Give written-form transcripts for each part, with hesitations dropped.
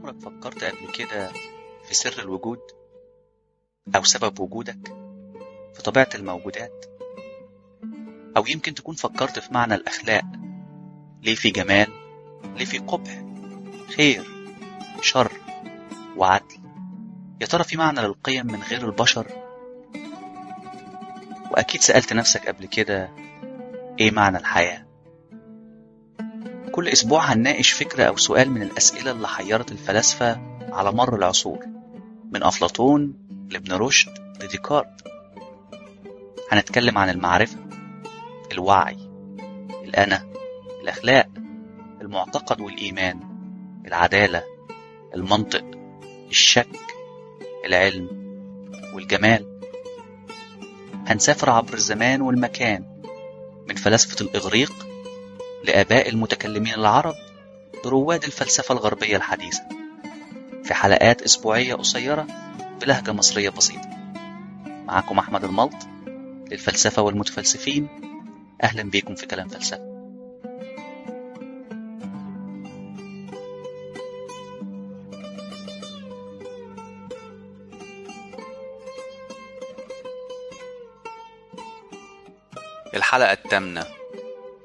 عمرك فكرت قبل كده في سر الوجود أو سبب وجودك، في طبيعة الموجودات؟ أو يمكن تكون فكرت في معنى الأخلاق، ليه في جمال، ليه في قبح، خير، شر، وعدل؟ يا ترى في معنى للقيم من غير البشر؟ وأكيد سألت نفسك قبل كده إيه معنى الحياة؟ كل أسبوع هنناقش فكرة أو سؤال من الأسئلة اللي حيرت الفلاسفة على مر العصور، من أفلاطون لابن رشد لديكارت. هنتكلم عن المعرفة، الوعي، الأنا، الأخلاق، المعتقد والإيمان، العدالة، المنطق، الشك، العلم، والجمال. هنسافر عبر الزمان والمكان، من فلاسفة الإغريق لآباء المتكلمين العرب لرواد الفلسفة الغربية الحديثة، في حلقات أسبوعية قصيرة بلهجة مصرية بسيطة. معكم أحمد الملط للفلسفة والمتفلسفين. أهلا بيكم في كلام فلسفة. الحلقة الثامنة: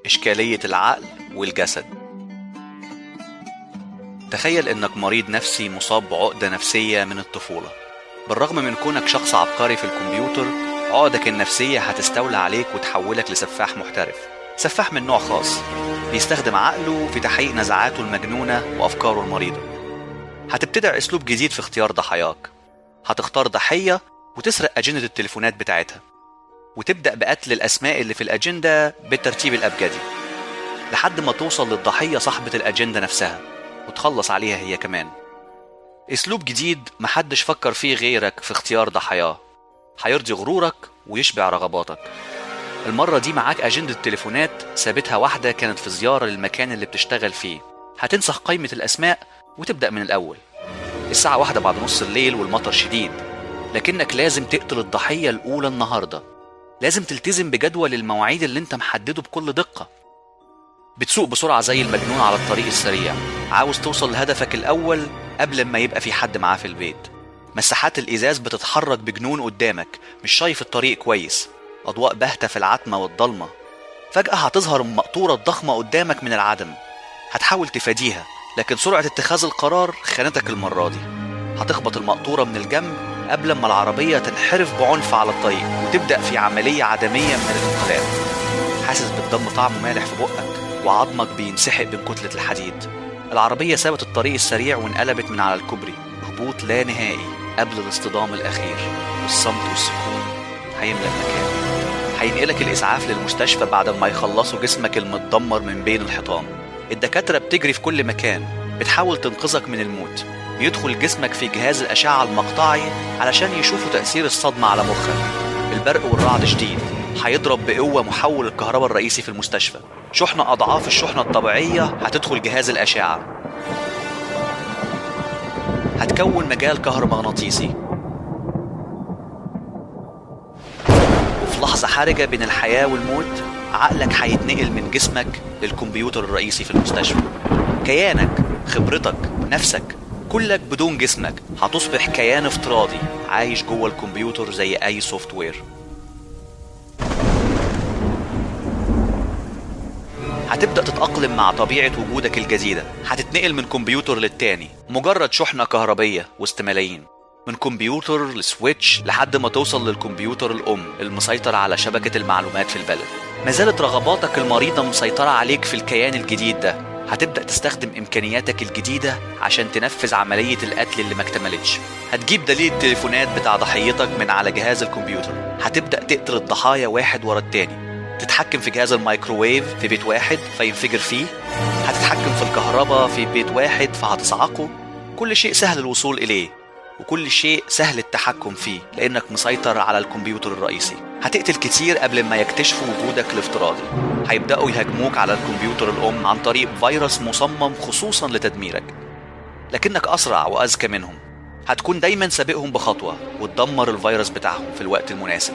إشكالية العقل والجسد. تخيل إنك مريض نفسي مصاب بعقدة نفسية من الطفولة. بالرغم من كونك شخص عبقري في الكمبيوتر، عقدك النفسية هتستولى عليك وتحولك لسفاح محترف، سفاح من نوع خاص بيستخدم عقله في تحقيق نزعاته المجنونة وأفكاره المريضة. هتبتدع أسلوب جديد في اختيار ضحاياك. هتختار ضحية وتسرق أجندة التليفونات بتاعتها، وتبدأ بقتل الأسماء اللي في الأجندة بالترتيب الأبجدي لحد ما توصل للضحية صاحبة الأجندة نفسها وتخلص عليها هي كمان. أسلوب جديد محدش فكر فيه غيرك في اختيار ضحاياه، هيرضي غرورك ويشبع رغباتك. المرة دي معاك أجندة تليفونات ثابتها واحدة كانت في زيارة للمكان اللي بتشتغل فيه. هتنسخ قائمة الأسماء وتبدأ من الأول. الساعة 1 بعد نص الليل والمطر شديد، لكنك لازم تقتل الضحية الأولى النهاردة. لازم تلتزم بجدول المواعيد اللي انت محدده بكل دقة. بتسوق بسرعة زي المجنون على الطريق السريع، عاوز توصل لهدفك الأول قبل ما يبقى في حد معاه في البيت. مساحات الإزاز بتتحرك بجنون قدامك، مش شايف الطريق كويس. أضواء باهتة في العتمة والضلمة. فجأة هتظهر المقطورة الضخمة قدامك من العدم. هتحاول تفاديها، لكن سرعة اتخاذ القرار خانتك المرة دي. هتخبط المقطورة من الجنب قبل ما العربية تنحرف بعنف على الطريق وتبدأ في عملية عدمية من الانقلاب. حاسس بالدم طعمه مالح في بقك وعظمك بينسحق بين كتلة الحديد. العربية سابت الطريق السريع وانقلبت من على الكوبري، هبوط لا نهائي قبل الاصطدام الأخير. والصمت والسكون هيملى المكان. هينقلك الإسعاف للمستشفى بعد ما يخلصوا جسمك المتدمر من بين الحيطان. الدكاترة بتجري في كل مكان بتحاول تنقذك من الموت. بيدخل جسمك في جهاز الأشعة المقطعي علشان يشوفوا تأثير الصدمة على مخك. البرق والرعد شديد، هيضرب بقوة محول الكهرباء الرئيسي في المستشفى. شحنة أضعاف الشحنة الطبيعية هتدخل جهاز الأشعة. هتكون مجال كهرومغناطيسي، وفي لحظة حرجة بين الحياة والموت عقلك هيتنقل من جسمك للكمبيوتر الرئيسي في المستشفى. كيانك، خبرتك، نفسك، كلك بدون جسمك هتصبح كيان افتراضي عايش جوه الكمبيوتر زي اي سوفت وير. هتبدأ تتأقلم مع طبيعة وجودك الجديدة. هتتنقل من كمبيوتر للتاني، مجرد شحنة كهربية وسط ملايين. من كمبيوتر لسويتش لحد ما توصل للكمبيوتر الأم المسيطر على شبكة المعلومات في البلد. ما زالت رغباتك المريضة مسيطرة عليك في الكيان الجديد ده. هتبدأ تستخدم إمكانياتك الجديدة عشان تنفذ عملية القتل اللي ما اكتملتش. هتجيب دليل التليفونات بتاع ضحيتك من على جهاز الكمبيوتر. هتبدأ تقتل الضحايا واحد ورا التاني. تتحكم في جهاز الميكروويف في بيت واحد فينفجر فيه. هتتحكم في الكهرباء في بيت واحد فهتصعقه. كل شيء سهل الوصول إليه، وكل شيء سهل التحكم فيه لأنك مسيطر على الكمبيوتر الرئيسي. هتقتل كتير قبل ما يكتشفوا وجودك الافتراضي. هيبدأوا يهاجموك على الكمبيوتر الأم عن طريق فيروس مصمم خصوصا لتدميرك، لكنك أسرع وأذكى منهم. هتكون دايما سابقهم بخطوة وتدمر الفيروس بتاعهم في الوقت المناسب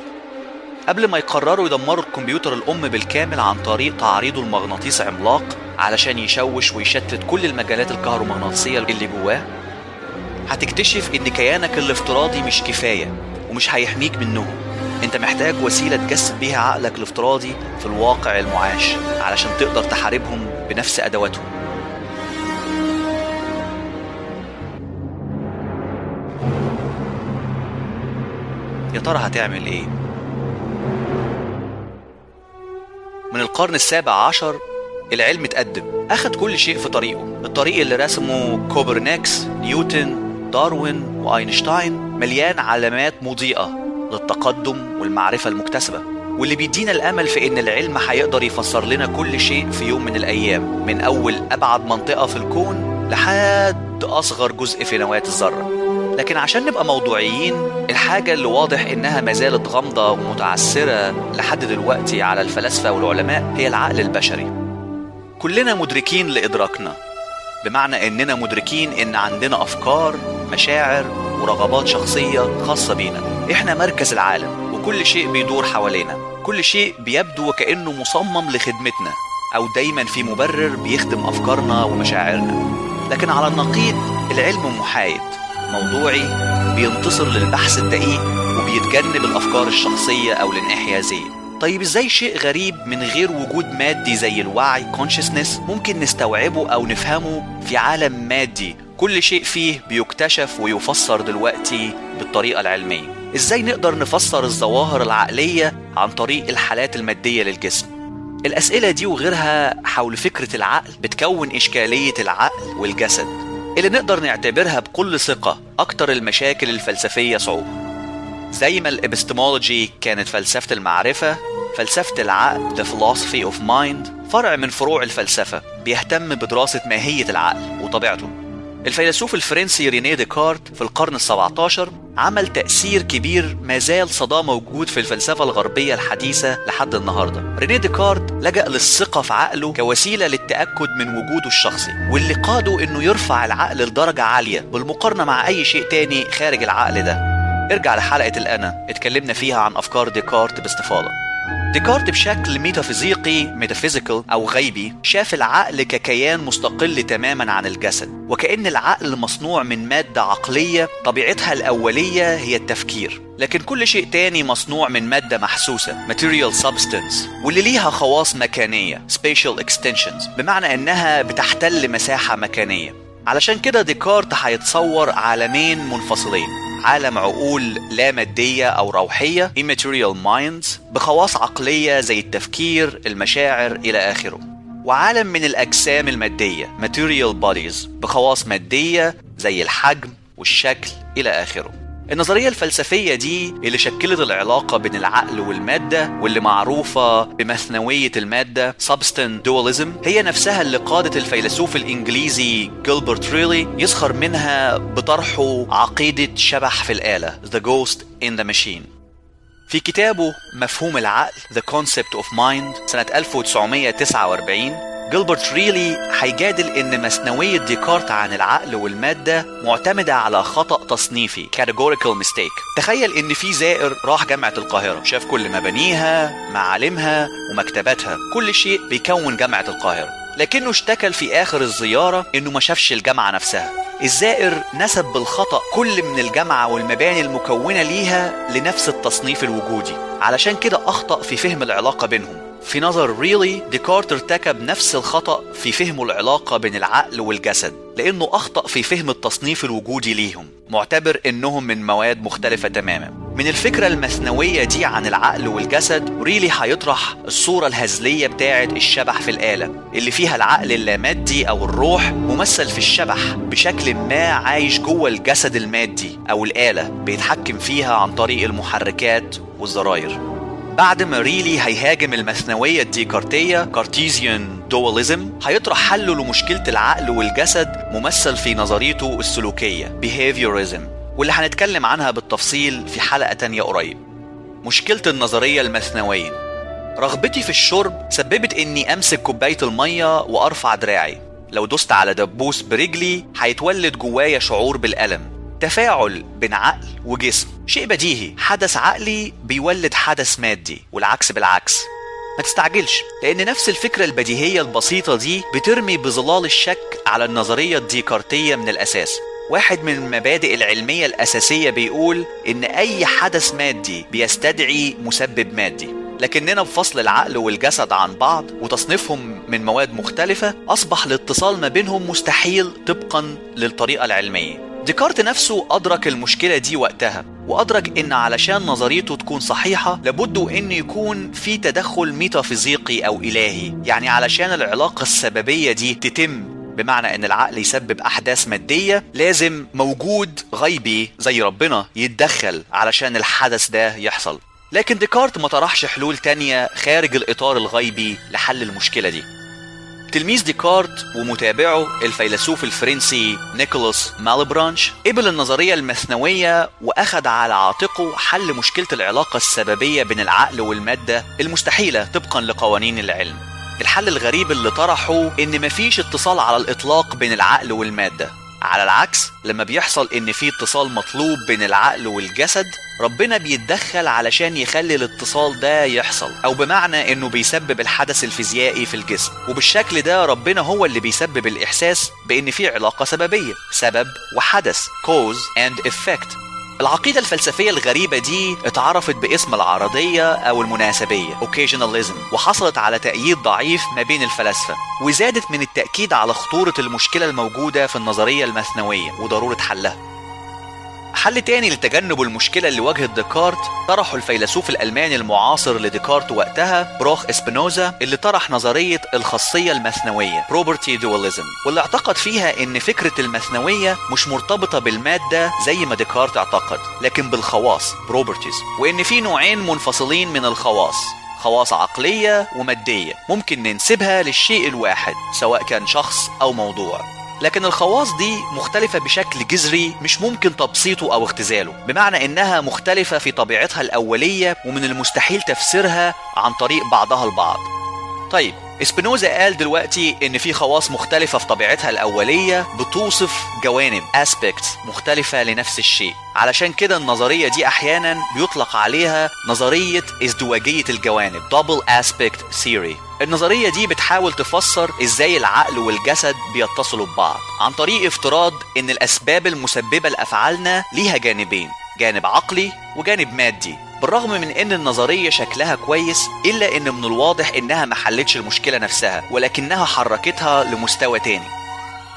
قبل ما يقرروا يدمروا الكمبيوتر الأم بالكامل عن طريق تعريضه المغناطيسي عملاق علشان يشوش ويشتت كل المجالات الكهرومغناطيسية اللي جواه. هتكتشف إن كيانك الافتراضي مش كفاية ومش هيحميك منهم. انت محتاج وسيلة تجسد بيها عقلك الافتراضي في الواقع المعاش علشان تقدر تحاربهم بنفس أدواتهم. يا ترى هتعمل ايه؟ من القرن السابع عشر العلم اتقدم، أخد كل شيء في طريقه، الطريق اللي رسمه كوبرنيكس، نيوتن، داروين وأينشتاين مليان علامات مضيئة للتقدم والمعرفة المكتسبة، واللي بيدينا الأمل في إن العلم هيقدر يفسر لنا كل شيء في يوم من الأيام، من أول أبعد منطقة في الكون لحد أصغر جزء في نواة الذرة. لكن عشان نبقى موضوعيين، الحاجة اللي واضح إنها ما زالت غامضة ومتعثرة لحد دلوقتي على الفلاسفة والعلماء هي العقل البشري. كلنا مدركين لإدراكنا، بمعنى إننا مدركين إن عندنا أفكار، مشاعر ورغبات شخصية خاصة بينا. إحنا مركز العالم وكل شيء بيدور حوالينا، كل شيء بيبدو وكأنه مصمم لخدمتنا أو دايما في مبرر بيخدم أفكارنا ومشاعرنا. لكن على النقيض العلم محايد، موضوعي، بينتصر للبحث الدقيق وبيتجنب الأفكار الشخصية أو الانحيازية. طيب إزاي شيء غريب من غير وجود مادي زي الوعي consciousness ممكن نستوعبه أو نفهمه في عالم مادي كل شيء فيه بيكتشف ويفسر دلوقتي بالطريقة العلمية؟ إزاي نقدر نفسر الظواهر العقلية عن طريق الحالات المادية للجسم؟ الأسئلة دي وغيرها حول فكرة العقل بتكون إشكالية العقل والجسد اللي نقدر نعتبرها بكل ثقة أكتر المشاكل الفلسفية صعوبة. زي ما الإبستمولوجي كانت فلسفة المعرفة، فلسفة العقل The Philosophy of Mind فرع من فروع الفلسفة بيهتم بدراسة ماهية العقل وطبيعته. الفيلسوف الفرنسي رينيه ديكارت في القرن ال17 عمل تأثير كبير ما زال صداه موجود في الفلسفة الغربية الحديثة لحد النهاردة. رينيه ديكارت لجأ للثقة في عقله كوسيلة للتأكد من وجوده الشخصي، واللي قاده إنه يرفع العقل لدرجة عالية بالمقارنة مع أي شيء تاني خارج العقل ده. ارجع لحلقة الأنا اتكلمنا فيها عن أفكار ديكارت باستفاضة. ديكارت بشكل ميتافيزيقي أو غيبي شاف العقل ككيان مستقل تماما عن الجسد، وكأن العقل مصنوع من مادة عقلية طبيعتها الأولية هي التفكير، لكن كل شيء تاني مصنوع من مادة محسوسة material substance واللي ليها خواص مكانية spatial extensions، بمعنى أنها بتحتل مساحة مكانية. علشان كده ديكارت هيتصور عالمين منفصلين، عالم عقول لا مادية أو روحية immaterial minds بخواص عقلية زي التفكير، المشاعر إلى آخره، وعالم من الأجسام المادية material bodies بخواص مادية زي الحجم والشكل إلى آخره. النظرية الفلسفية دي اللي شكلت العلاقة بين العقل والمادة واللي معروفة بمثنوية المادة substance dualism هي نفسها اللي قادت الفيلسوف الإنجليزي جيلبرت ريلي يسخر منها بطرحه عقيدة شبح في الآلة The Ghost in the Machine. في كتابه مفهوم العقل The Concept of Mind سنة 1949 جيلبرت ريلي هيجادل إن مثنوية ديكارت عن العقل والمادة معتمدة على خطأ تصنيفي categorical mistake. تخيل إن في زائر راح جامعة القاهرة، شاف كل مبانيها، معالمها ومكتباتها، كل شيء بيكون جامعة القاهرة، لكنه اشتكى في آخر الزيارة إنه ما شافش الجامعة نفسها. الزائر نسب بالخطأ كل من الجامعة والمباني المكونة ليها لنفس التصنيف الوجودي، علشان كده أخطأ في فهم العلاقة بينهم. في نظر ريلي ديكارت ارتكب نفس الخطأ في فهم العلاقة بين العقل والجسد، لأنه أخطأ في فهم التصنيف الوجودي ليهم، معتبر إنهم من مواد مختلفة تماما. من الفكرة المثنوية دي عن العقل والجسد ريلي هيطرح الصورة الهزلية بتاعة الشبح في الآلة اللي فيها العقل اللامادي أو الروح ممثل في الشبح بشكل ما عايش جوه الجسد المادي أو الآلة بيتحكم فيها عن طريق المحركات والزراير. بعد ما ريلي هيهاجم المثنوية الديكارتية كارتيزيان دواليزم هيطرح حله لمشكلة العقل والجسد ممثل في نظريته السلوكية behaviorism، واللي هنتكلم عنها بالتفصيل في حلقة تانية قريب. مشكلة النظرية المثنوية: رغبتي في الشرب سببت اني امسك كوباية المية وارفع دراعي، لو دوست على دبوس برجلي هيتولد جوايا شعور بالألم. تفاعل بين عقل وجسم، شيء بديهي، حدث عقلي بيولد حدث مادي والعكس بالعكس. ما تستعجلش، لأن نفس الفكرة البديهية البسيطة دي بترمي بظلال الشك على النظرية الديكارتية من الأساس. واحد من المبادئ العلمية الأساسية بيقول إن أي حدث مادي بيستدعي مسبب مادي، لكننا بفصل العقل والجسد عن بعض وتصنيفهم من مواد مختلفة أصبح الاتصال ما بينهم مستحيل طبقا للطريقة العلمية. ديكارت نفسه أدرك المشكلة دي وقتها، وأدرك إن علشان نظريته تكون صحيحة لابد إن يكون في تدخل ميتافيزيقي أو إلهي، يعني علشان العلاقة السببية دي تتم، بمعنى إن العقل يسبب أحداث مادية، لازم موجود غيبي زي ربنا يتدخل علشان الحدث ده يحصل. لكن ديكارت ما طرحش حلول تانية خارج الإطار الغيبي لحل المشكلة دي. تلميذ ديكارت ومتابعه الفيلسوف الفرنسي نيكولاس مالبرانش قبل النظرية المثنوية وأخذ على عاتقه حل مشكلة العلاقة السببية بين العقل والمادة المستحيلة طبقا لقوانين العلم. الحل الغريب اللي طرحه إن مفيش اتصال على الإطلاق بين العقل والمادة، على العكس لما بيحصل إن في اتصال مطلوب بين العقل والجسد ربنا بيتدخل علشان يخلي الاتصال ده يحصل، أو بمعنى إنه بيسبب الحدث الفيزيائي في الجسم، وبالشكل ده ربنا هو اللي بيسبب الإحساس بإن في علاقة سببية، سبب وحدث cause and effect. العقيدة الفلسفية الغريبة دي اتعرفت باسم العرضية أو المناسبية occasionalism، وحصلت على تأييد ضعيف ما بين الفلاسفة، وزادت من التأكيد على خطورة المشكلة الموجودة في النظرية المثنوية وضرورة حلها. حل تاني لتجنب المشكلة اللي واجهت ديكارت طرحه الفيلسوف الألماني المعاصر لديكارت وقتها بروخ إسبينوزا، اللي طرح نظرية الخاصية المثنوية property dualism، واللي اعتقد فيها إن فكرة المثنوية مش مرتبطة بالمادة زي ما ديكارت اعتقد، لكن بالخواص properties، وإن في نوعين منفصلين من الخواص، خواص عقلية ومادية ممكن ننسبها للشيء الواحد سواء كان شخص أو موضوع، لكن الخواص دي مختلفة بشكل جذري مش ممكن تبسيطه أو اختزاله، بمعنى إنها مختلفة في طبيعتها الأولية ومن المستحيل تفسيرها عن طريق بعضها البعض. طيب اسبينوزا قال دلوقتي إن في خواص مختلفة في طبيعتها الأولية بتوصف جوانب aspects مختلفة لنفس الشيء، علشان كده النظرية دي أحيانا بيطلق عليها نظرية ازدواجية الجوانب double aspect theory. النظرية دي بتحاول تفسر إزاي العقل والجسد بيتصلوا ببعض عن طريق افتراض إن الأسباب المسببة لأفعالنا ليها جانبين، جانب عقلي وجانب مادي. بالرغم من ان النظرية شكلها كويس الا ان من الواضح انها ما حلتش المشكلة نفسها، ولكنها حركتها لمستوى تاني.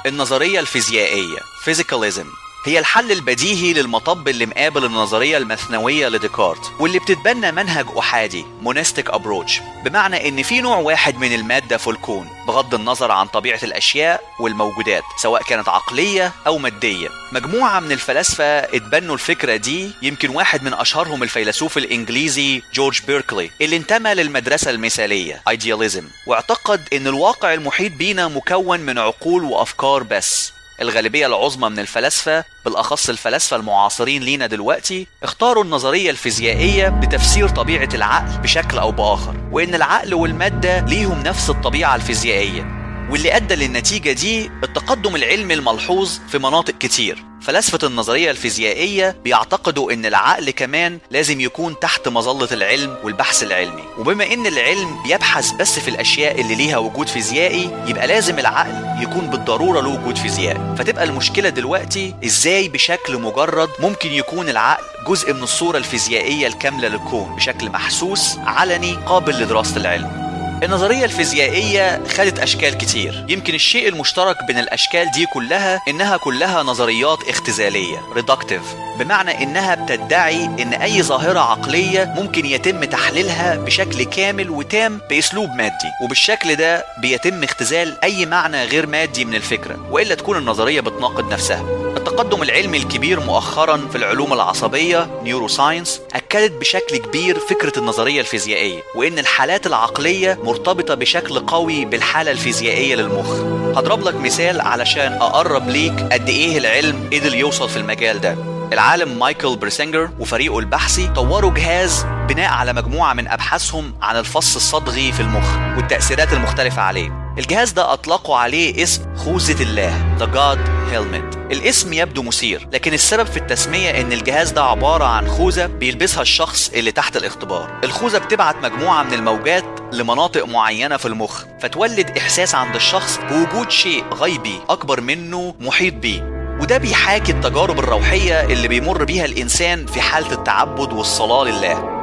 النظرية الفيزيائية physicalism هي الحل البديهي للمطب اللي مقابل النظرية المثنوية لديكارت، واللي بتتبنى منهج أحادي monistic approach، بمعنى ان في نوع واحد من المادة في الكون بغض النظر عن طبيعة الأشياء والموجودات سواء كانت عقلية أو مادية. مجموعة من الفلاسفة اتبنوا الفكرة دي، يمكن واحد من أشهرهم الفيلسوف الإنجليزي جورج بيركلي اللي انتمى للمدرسة المثالية idealism، واعتقد ان الواقع المحيط بينا مكون من عقول وأفكار بس. الغالبية العظمى من الفلاسفة بالأخص الفلاسفة المعاصرين لينا دلوقتي اختاروا النظرية الفيزيائية لتفسير طبيعة العقل بشكل أو بآخر، وإن العقل والمادة ليهم نفس الطبيعة الفيزيائية، واللي أدى للنتيجة دي التقدم العلمي الملحوظ في مناطق كتير. فلاسفة النظرية الفيزيائية بيعتقدوا إن العقل كمان لازم يكون تحت مظلة العلم والبحث العلمي، وبما إن العلم بيبحث بس في الأشياء اللي ليها وجود فيزيائي يبقى لازم العقل يكون بالضرورة له وجود فيزيائي. فتبقى المشكلة دلوقتي إزاي بشكل مجرد ممكن يكون العقل جزء من الصورة الفيزيائية الكاملة للكون بشكل محسوس علني قابل لدراسة العلم. النظرية الفيزيائية خدت أشكال كتير، يمكن الشيء المشترك بين الأشكال دي كلها إنها كلها نظريات اختزالية reductive، بمعنى إنها بتدعي إن أي ظاهرة عقلية ممكن يتم تحليلها بشكل كامل وتام بأسلوب مادي، وبالشكل ده بيتم اختزال أي معنى غير مادي من الفكرة، وإلا تكون النظرية بتناقض نفسها. التقدم العلمي الكبير مؤخرا في العلوم العصبية نيوروساينس أكدت بشكل كبير فكرة النظرية الفيزيائية، وإن الحالات العقلية مرتبطة بشكل قوي بالحالة الفيزيائية للمخ. هضرب لك مثال علشان أقرب ليك قد إيه العلم قدر يوصل في المجال ده. العالم مايكل برسينجر وفريقه البحثي طوروا جهاز بناء على مجموعة من أبحاثهم عن الفص الصدغي في المخ والتأثيرات المختلفة عليه. الجهاز ده أطلقوا عليه اسم خوذة الله The God Helmet. الاسم يبدو مثير، لكن السبب في التسمية إن الجهاز ده عبارة عن خوذة بيلبسها الشخص اللي تحت الاختبار. الخوذة بتبعت مجموعة من الموجات لمناطق معينة في المخ، فتولد إحساس عند الشخص بوجود شيء غيبي أكبر منه محيط بيه، وده بيحاكي التجارب الروحية اللي بيمر بيها الإنسان في حالة التعبد والصلاة لله.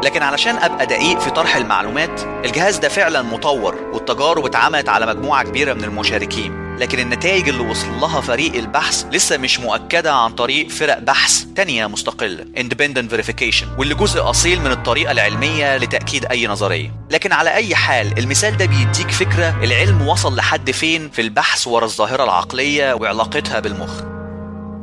لكن علشان أبقى دقيق في طرح المعلومات، الجهاز ده فعلا مطور، والتجارب اتعملت على مجموعة كبيرة من المشاركين، لكن النتائج اللي وصل لها فريق البحث لسه مش مؤكدة عن طريق فرق بحث تانية مستقلة Independent Verification، واللي جزء أصيل من الطريقة العلمية لتأكيد أي نظرية. لكن على أي حال المثال ده بيديك فكرة العلم وصل لحد فين في البحث ورا الظاهرة العقلية وعلاقتها بالمخ.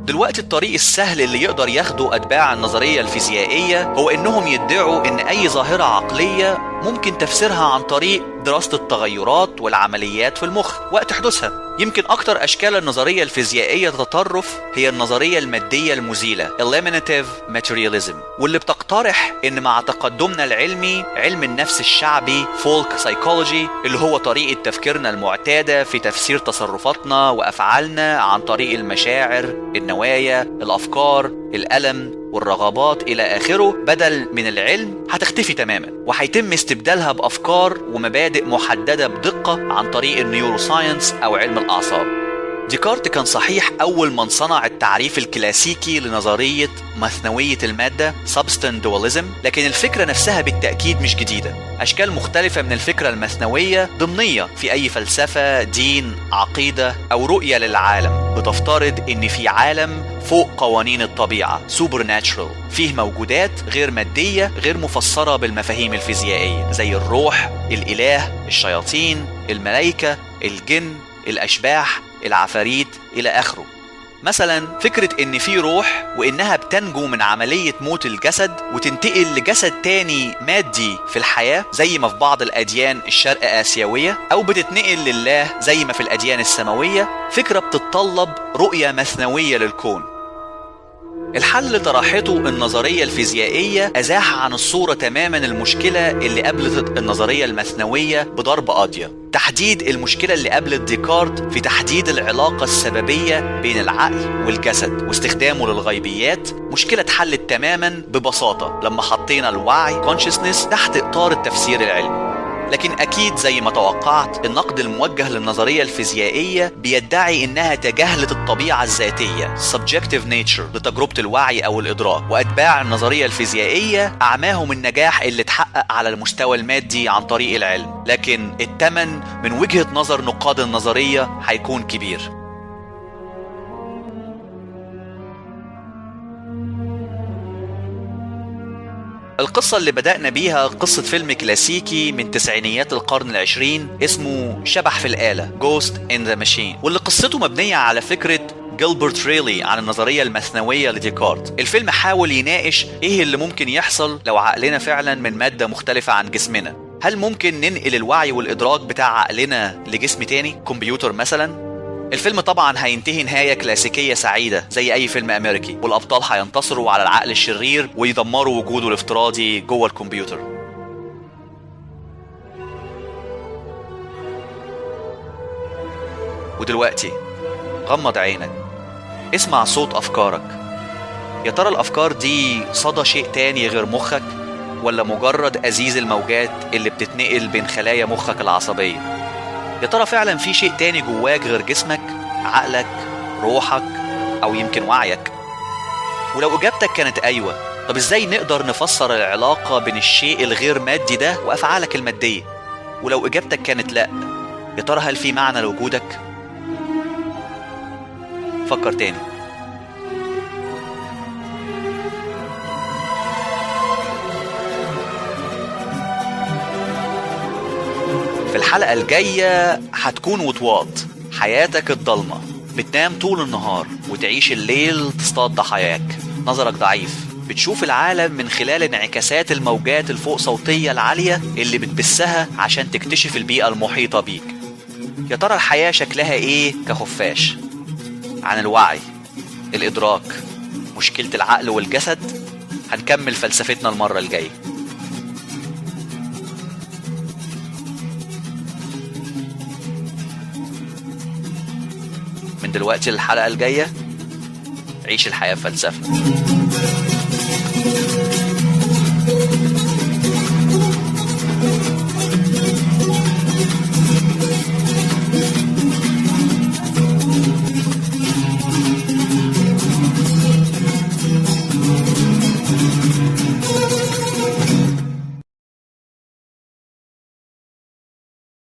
دلوقتي الطريق السهل اللي يقدر ياخده أتباع النظرية الفيزيائية هو إنهم يدعوا إن أي ظاهرة عقلية ممكن تفسيرها عن طريق دراسة التغيرات والعمليات في المخ وقت حدوثها. يمكن أكتر أشكال النظرية الفيزيائية تتطرف هي النظرية المادية المزيلة Eliminative Materialism، واللي بتقترح إن مع تقدمنا العلمي علم النفس الشعبي Folk Psychology، اللي هو طريقة تفكيرنا المعتادة في تفسير تصرفاتنا وأفعالنا عن طريق المشاعر، النوايا، الأفكار، الألم والرغبات إلى آخره، بدل من العلم هتختفي تماما، وهيتم استبدالها بأفكار ومبادئ محددة بدقة عن طريق النيوروساينس أو علم الأعصاب. ديكارت كان صحيح أول من صنع التعريف الكلاسيكي لنظرية مثنوية المادة Substance Dualism، لكن الفكرة نفسها بالتأكيد مش جديدة. أشكال مختلفة من الفكرة المثنوية ضمنية في أي فلسفة، دين، عقيدة أو رؤية للعالم بتفترض إن في عالم فوق قوانين الطبيعة Supernatural، فيه موجودات غير مادية غير مفسرة بالمفاهيم الفيزيائية، زي الروح، الإله، الشياطين، الملائكة، الجن، الأشباح، العفاريت إلى آخره. مثلا فكرة إن في روح وإنها بتنجو من عملية موت الجسد وتنتقل لجسد تاني مادي في الحياة، زي ما في بعض الأديان الشرق آسيوية، أو بتتنقل لله زي ما في الأديان السماوية، فكرة بتتطلب رؤية مثنوية للكون. الحل اللي طرحته النظرية الفيزيائية أزاح عن الصورة تماما المشكلة اللي قابلت النظرية المثنوية بضرب قاضية، تحديد المشكلة اللي قابلت ديكارت في تحديد العلاقة السببية بين العقل والجسد واستخدامه للغيبيات، مشكلة اتحلت تماما ببساطة لما حطينا الوعي consciousness تحت إطار التفسير العلمي. لكن أكيد زي ما توقعت، النقد الموجه للنظرية الفيزيائية بيدعي إنها تجاهلت الطبيعة الذاتية subjective nature لتجربة الوعي أو الإدراك، وأتباع النظرية الفيزيائية أعماهم النجاح اللي اتحقق على المستوى المادي عن طريق العلم، لكن الثمن من وجهة نظر نقاد النظرية هيكون كبير. القصة اللي بدأنا بيها قصة فيلم كلاسيكي من تسعينيات القرن العشرين اسمه شبح في الآلة Ghost in the Machine، واللي قصته مبنية على فكرة جيلبرت ريلي عن النظرية المثنوية لديكارت. الفيلم حاول يناقش ايه اللي ممكن يحصل لو عقلنا فعلا من مادة مختلفة عن جسمنا. هل ممكن ننقل الوعي والإدراك بتاع عقلنا لجسم تاني، كمبيوتر مثلا؟ الفيلم طبعا هينتهي نهاية كلاسيكية سعيدة زي أي فيلم أمريكي، والأبطال هينتصروا على العقل الشرير ويدمروا وجوده الافتراضي جوه الكمبيوتر. ودلوقتي غمض عينك، اسمع صوت أفكارك. يا ترى الأفكار دي صدى شيء تاني غير مخك، ولا مجرد أزيز الموجات اللي بتتنقل بين خلايا مخك العصبية؟ يا ترى فعلا في شيء تاني جواك غير جسمك، عقلك، روحك، أو يمكن وعيك؟ ولو إجابتك كانت أيوة، طب إزاي نقدر نفسر العلاقة بين الشيء الغير مادي ده وأفعالك المادية؟ ولو إجابتك كانت لأ، يا ترى هل في معنى لوجودك؟ فكر تاني. في الحلقة الجاية هتكون وطواط، حياتك الضلمة، بتنام طول النهار وتعيش الليل تصطاد ضحاياك، نظرك ضعيف، بتشوف العالم من خلال انعكاسات الموجات الفوق صوتية العالية اللي بتبثها عشان تكتشف البيئة المحيطة بيك. يا ترى الحياة شكلها ايه كخفاش؟ عن الوعي، الإدراك، مشكلة العقل والجسد هنكمل فلسفتنا المرة الجاية. من دلوقتي للحلقة الجاية عيش الحياة فلسفة.